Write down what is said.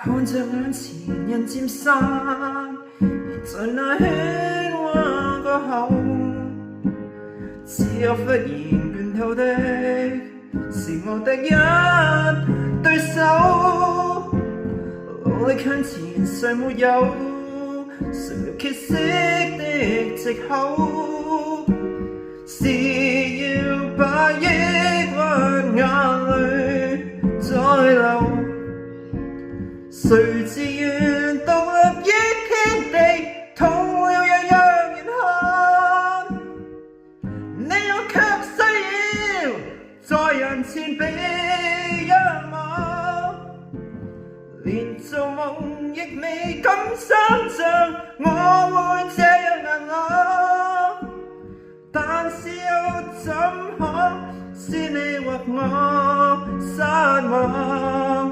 看着眼前人漸散，在那喧嘩過後，只有忽然倦透的是我的一對手，努力向前尚沒有誰料歇息的藉口，是要把抑鬱眼淚再流。誰自願獨立於天地，痛了也讓人看，你我卻需要在人前被仰望，連做夢亦未敢想像我會這樣硬朗，但是又怎可使你或我失望？